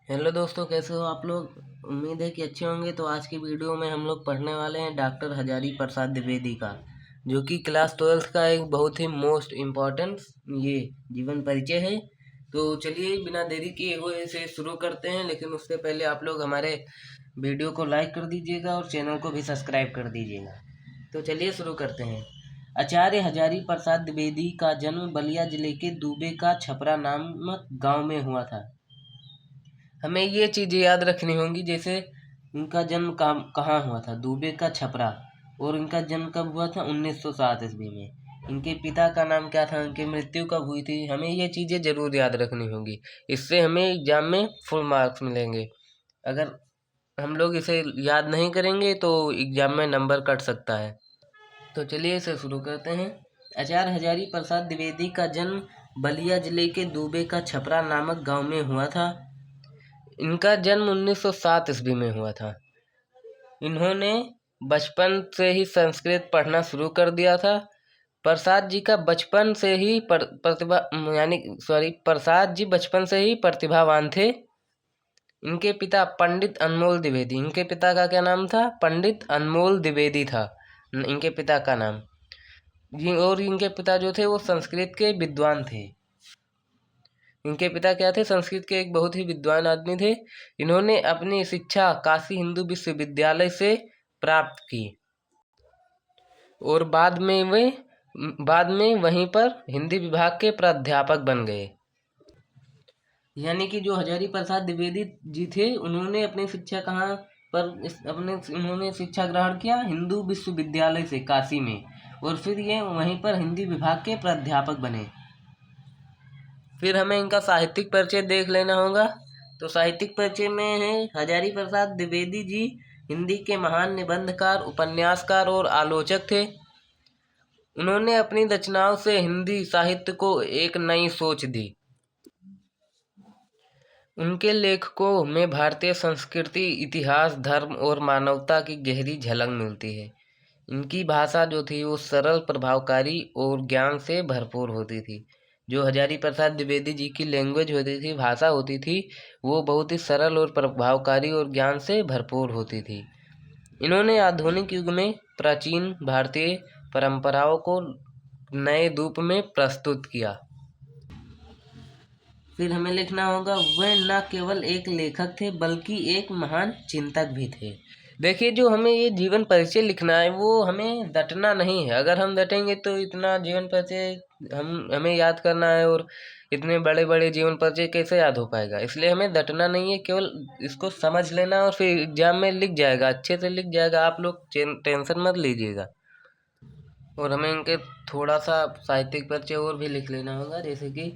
Hello दोस्तों, कैसे हो आप लोग। उम्मीद है कि अच्छे होंगे। तो आज की वीडियो में हम लोग पढ़ने वाले हैं डॉक्टर हजारी प्रसाद द्विवेदी का, जो कि क्लास 12th का एक बहुत ही मोस्ट इम्पॉर्टेंट ये जीवन परिचय है। तो चलिए बिना देरी किए हुए इसे शुरू करते हैं, लेकिन उससे पहले आप लोग हमारे वीडियो को लाइक कर दीजिएगा और चैनल को भी सब्सक्राइब कर दीजिएगा। तो चलिए शुरू करते हैं। आचार्य हजारी प्रसाद द्विवेदी का जन्म बलिया जिले के दुबे का छपरा नामक गांव में हुआ था। हमें ये चीज़ें याद रखनी होंगी, जैसे इनका जन्म कहाँ हुआ था, दुबे का छपरा। और इनका जन्म कब हुआ था, 1907 ईस्वी में। इनके पिता का नाम क्या था, इनकी मृत्यु कब हुई थी, हमें ये चीज़ें ज़रूर याद रखनी होंगी। इससे हमें एग्जाम में फुल मार्क्स मिलेंगे। अगर हम लोग इसे याद नहीं करेंगे तो एग्जाम में नंबर कट सकता है। तो चलिए इसे शुरू करते हैं। आचार्य हजारी प्रसाद द्विवेदी का जन्म बलिया जिले के दुबे का छपरा नामक गांव में हुआ था। इनका जन्म 1907 ईस्वी में हुआ था। इन्होंने बचपन से ही संस्कृत पढ़ना शुरू कर दिया था। प्रसाद जी का बचपन से ही प्रसाद जी बचपन से ही प्रतिभावान थे। इनके पिता पंडित अनमोल द्विवेदी, इनके पिता का क्या नाम था, पंडित अनमोल द्विवेदी था इनके पिता का नाम। और इनके पिता जो थे वो संस्कृत के विद्वान थे। इनके पिता क्या थे, संस्कृत के एक बहुत ही विद्वान आदमी थे। इन्होंने अपनी शिक्षा काशी हिंदू विश्वविद्यालय से प्राप्त की और बाद में वहीं पर हिंदी विभाग के प्राध्यापक बन गए। यानी कि जो हजारी प्रसाद द्विवेदी जी थे, उन्होंने अपनी शिक्षा कहाँ पर उन्होंने शिक्षा ग्रहण किया, हिंदू विश्वविद्यालय से काशी में। और फिर ये वहीं पर हिंदी विभाग के प्राध्यापक बने। फिर हमें इनका साहित्यिक परिचय देख लेना होगा। तो साहित्यिक परिचय में है, हजारी प्रसाद द्विवेदी जी हिंदी के महान निबंधकार, उपन्यासकार और आलोचक थे। उन्होंने अपनी रचनाओं से हिंदी साहित्य को एक नई सोच दी। उनके लेखकों में भारतीय संस्कृति, इतिहास, धर्म और मानवता की गहरी झलक मिलती है। इनकी भाषा जो थी वो सरल, प्रभावकारी और ज्ञान से भरपूर होती थी। जो हजारी प्रसाद द्विवेदी जी की लैंग्वेज होती थी, भाषा होती थी, वो बहुत ही सरल और प्रभावकारी और ज्ञान से भरपूर होती थी। इन्होंने आधुनिक युग में प्राचीन भारतीय परंपराओं को नए रूप में प्रस्तुत किया। फिर हमें लिखना होगा, वह न केवल एक लेखक थे बल्कि एक महान चिंतक भी थे। देखिए, जो हमें ये जीवन परिचय लिखना है वो हमें रटना नहीं है। अगर हम रटेंगे तो इतना जीवन परिचय हमें याद करना है, और इतने बड़े बड़े जीवन परिचय कैसे याद हो पाएगा। इसलिए हमें रटना नहीं है, केवल इसको समझ लेना और फिर एग्जाम में लिख जाएगा, अच्छे से लिख जाएगा। आप लोग टेंशन मत लीजिएगा। और हमें इनके थोड़ा सा साहित्यिक परिचय और भी लिख लेना होगा, जैसे कि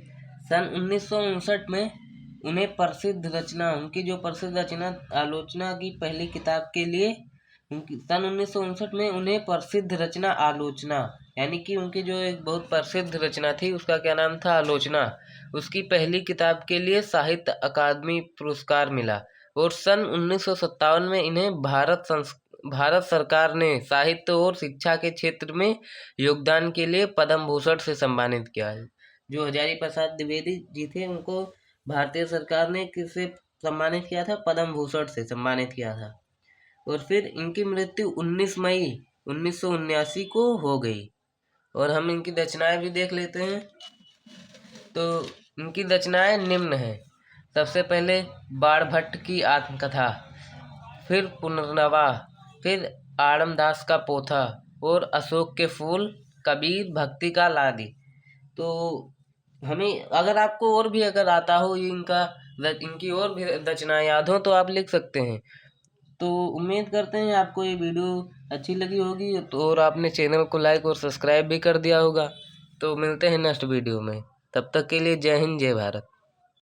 सन 1959 में उन्हें प्रसिद्ध रचना, उनकी जो प्रसिद्ध रचना आलोचना की पहली किताब के लिए सन 1959 में उन्हें प्रसिद्ध रचना आलोचना, यानी कि उनकी जो एक बहुत प्रसिद्ध रचना थी उसका क्या नाम था, आलोचना। उसकी पहली किताब के लिए साहित्य अकादमी पुरस्कार मिला। और सन 1957 में इन्हें भारत सरकार ने साहित्य और शिक्षा के क्षेत्र में योगदान के लिए पद्म भूषण से सम्मानित किया है। जो हजारी प्रसाद द्विवेदी जी थे, उनको भारतीय सरकार ने किससे सम्मानित किया था, पद्म भूषण से सम्मानित किया था। और फिर इनकी मृत्यु 19 मई 1979 को हो गई। और हम इनकी रचनाएं भी देख लेते हैं। तो इनकी रचनाएं निम्न हैं। सबसे पहले बाणभट्ट की आत्मकथा, फिर पुनर्नवा, फिर आड़मदास का पोथा और अशोक के फूल, कबीर, भक्ति का लादी। तो हमें अगर आपको और भी अगर आता हो इनकी और भी रचनाएं याद हो तो आप लिख सकते हैं। तो उम्मीद करते हैं आपको ये वीडियो अच्छी लगी होगी, तो और आपने चैनल को लाइक और सब्सक्राइब भी कर दिया होगा। तो मिलते हैं नेक्स्ट वीडियो में, तब तक के लिए जय हिंद, जय भारत।